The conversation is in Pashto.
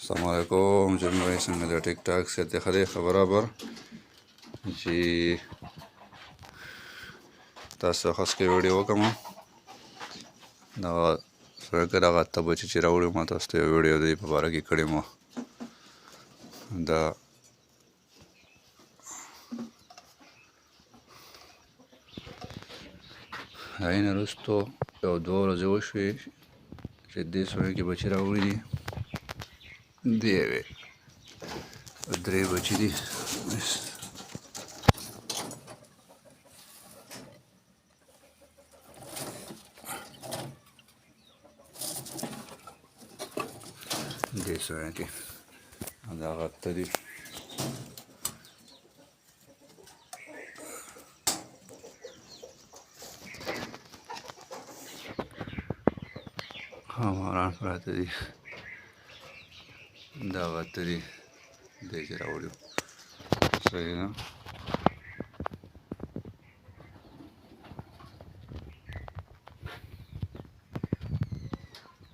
السلام علیکم جمعه څنګه د ټیک ټاک سره خدای برابر چې تاسو خاصه ویډیو وکم دا څنګه راغله ته چې راوړم ما تاسو ته ویډیو دی په اړه کې کړم دا عین رستو یو دوه ورځې وشوې چې دې سره کې بچی راوړي دی درې بچی دي دې سره کې دا غته دي هماران پراته دي دا غته دي دې چې راوړو صحیح نه